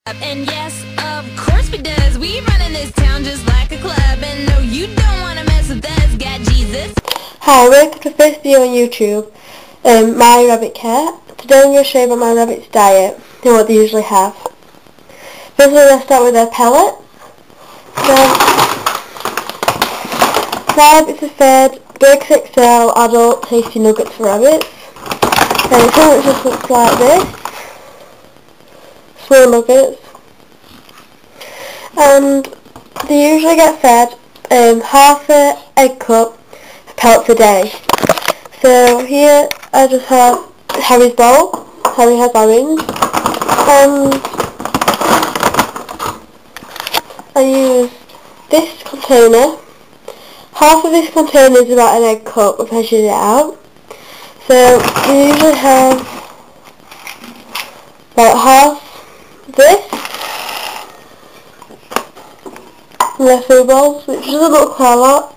And yes, of course we does. We run in this town just like a club. And no, you don't want to mess with us. Got Jesus. Hi, welcome to the first video on YouTube, myrabbitcare. Today I'm going to show you about my rabbit's diet and what they usually have. First of all, let's start with their pellets. So, my rabbits are fed Burks XL adult tasty nuggets for rabbits. And some of it just looks like this. Small nuggets, and they usually get fed half an egg cup of pellets a day. So here I just have Harry's bowl. Harry has orange, and I use this container. Half of this container is about an egg cup. I've measured it out. So we usually have about half this in their food bowls, which doesn't look quite a lot,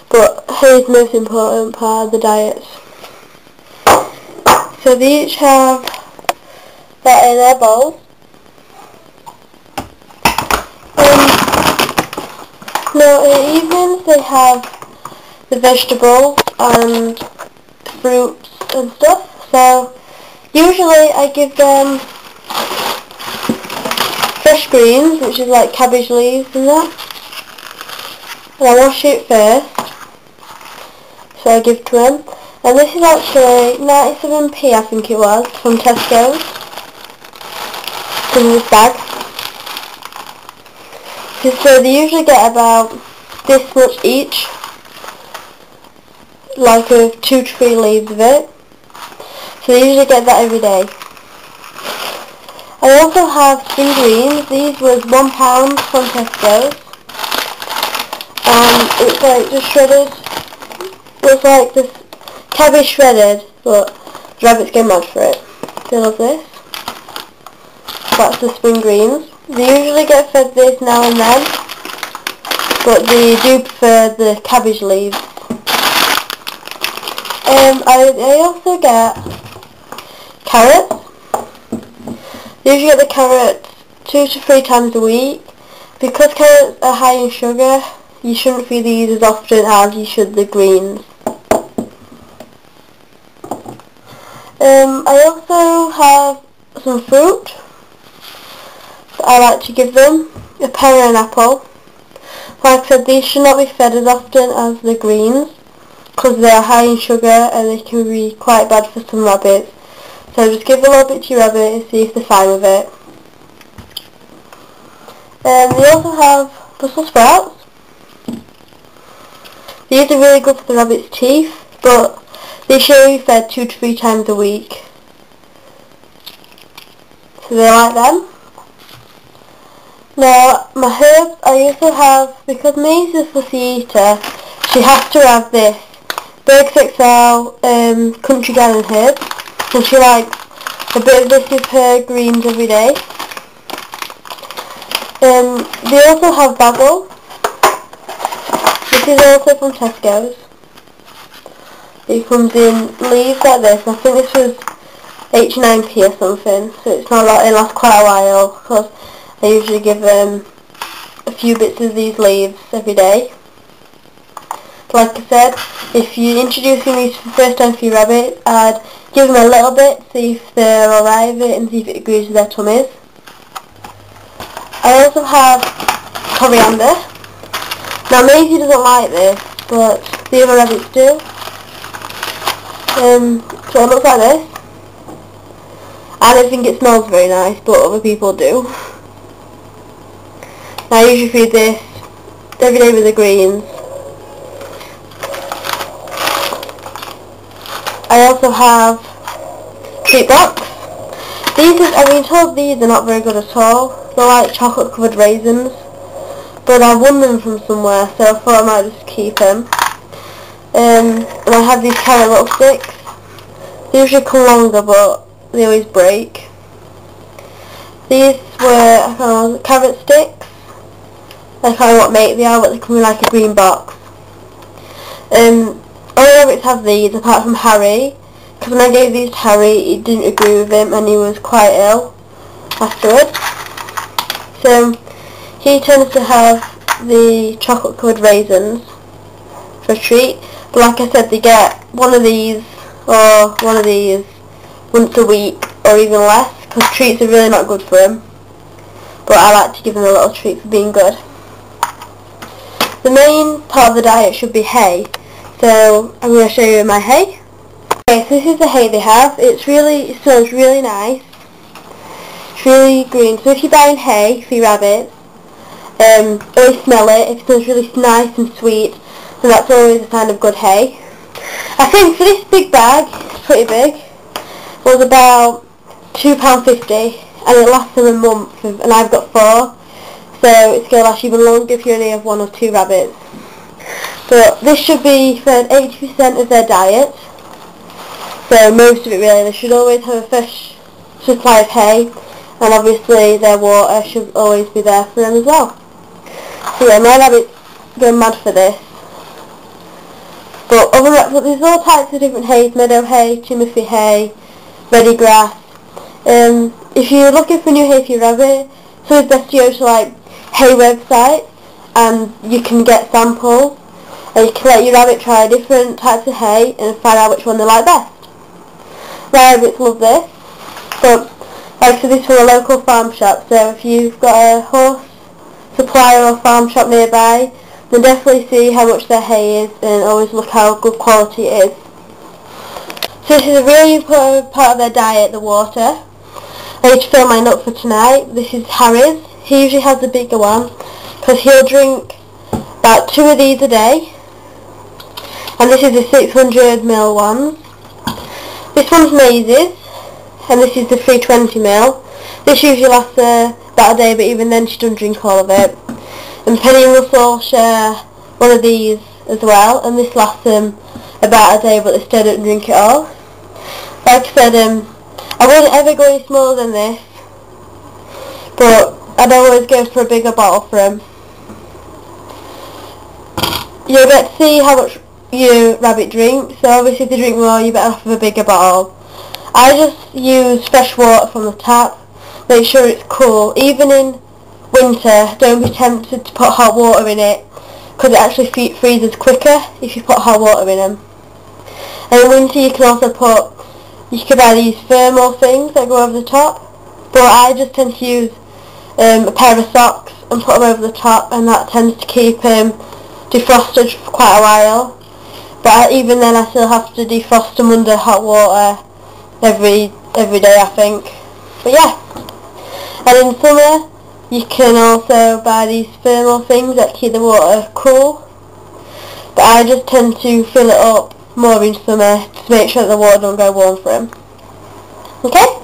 but hay is the most important part of the diets. So they each have that in their bowls. Now in the evenings they have the vegetables and fruits and stuff, so usually I give them fresh greens, which is like cabbage leaves and that, and I wash it first, so I give to them. And this is actually 97p I think it was, from Tesco's, in this bag. So they usually get about this much each, like 2 to 3 leaves of it, so they usually get that every day. I also have spring greens. These was £1 from Tesco's, and it's like just shredded. It's like this cabbage shredded, but the rabbits get mad for it. They love this. That's the spring greens. They usually get fed this now and then, but they do prefer the cabbage leaves. I also get carrots. You usually get the carrots 2 to 3 times a week. Because carrots are high in sugar, you shouldn't feed these as often as you should the greens. I also have some fruit that I like to give them, a pear and an apple. Like I said, these should not be fed as often as the greens, because they are high in sugar and they can be quite bad for some rabbits. So just give a little bit to your rabbit and see if they're fine with it. They also have Brussels sprouts. These are really good for the rabbit's teeth, but they should be fed 2 to 3 times a week. So they like them. Now my herbs, I also have, because May's a fussy eater, she has to have this Burks XL country garden herbs. And she likes a bit of this with her greens every day. They also have basil. This is also from Tesco's. It comes in leaves like this. I think this was 89p or something, so it's not like it lasts quite a while, because I usually give them a few bits of these leaves every day. Like I said, if you're introducing these for the first time for your rabbit, I'd give them a little bit, see if they're alright with it and see if it agrees with their tummies. I also have coriander. Now Maisie doesn't like this, but the other rabbits do. So it looks like this. I don't think it smells very nice, but other people do. Now I usually feed this every day with the greens. I also have sweet box. I've been told these are not very good at all. They're like chocolate covered raisins, but I won them from somewhere, so I thought I might just keep them. And I have these carrot little sticks. They usually come longer, but they always break. These were, I don't know, carrot sticks. I can't know what make they are, but they come in like a green box. All the rabbits have these, apart from Harry, because when I gave these to Harry, he didn't agree with him and he was quite ill afterwards. So he tends to have the chocolate covered raisins for a treat, but like I said, they get one of these or one of these once a week or even less, because treats are really not good for him, but I like to give him a little treat for being good. The main part of the diet should be hay, so I'm going to show you my hay. Okay, so this is the hay they have. It smells really nice. It's really green. So if you're buying hay for your rabbits, always smell it. If it smells really nice and sweet, then that's always a sign of good hay. I think for this big bag, it's pretty big, was about £2.50, and it lasts them a month, and I've got 4, so it's going to last even longer if you only have 1 or 2 rabbits. But this should be fed 80% of their diet, so most of it really. They should always have a fresh supply of hay, and obviously their water should always be there for them as well. So yeah, my rabbits go mad for this. But other than that, there's all types of different hays: meadow hay, timothy hay, ready grass. If you're looking for new hay for your rabbit, it's always best to go to like hay websites, and you can get samples, and you can let your rabbit try different types of hay and find out which one they like best. My rabbits love this, but like I said, this is from a local farm shop, so if you've got a horse supplier or farm shop nearby, then definitely see how much their hay is and always look how good quality it is. So this is a really important part of their diet, the water. I need to fill mine up for tonight. This is Harry's. He usually has the bigger one because he'll drink about 2 of these a day, and this is the 600ml one. This one's Maisie's, and this is the 320ml. This usually lasts about a day, but even then she doesn't drink all of it. And Penny and Russell share one of these as well, and this lasts them about a day, but they still don't drink it all. Like I said, I wouldn't ever go any smaller than this, but I'd always go for a bigger bottle for them. You'll get to see how much your rabbit drinks, so obviously if they drink more, you better have a bigger bottle. I just use fresh water from the tap. Make sure it's cool. Even in winter, don't be tempted to put hot water in it, because it actually freezes quicker if you put hot water in them. And in winter you can also you can buy these thermal things that go over the top, but I just tend to use a pair of socks and put them over the top, and that tends to keep defrosted for quite a while. But even then I still have to defrost them under hot water every day, I think. But yeah, and in summer you can also buy these thermal things that keep the water cool, but I just tend to fill it up more in summer to make sure that the water don't go warm for him. Okay?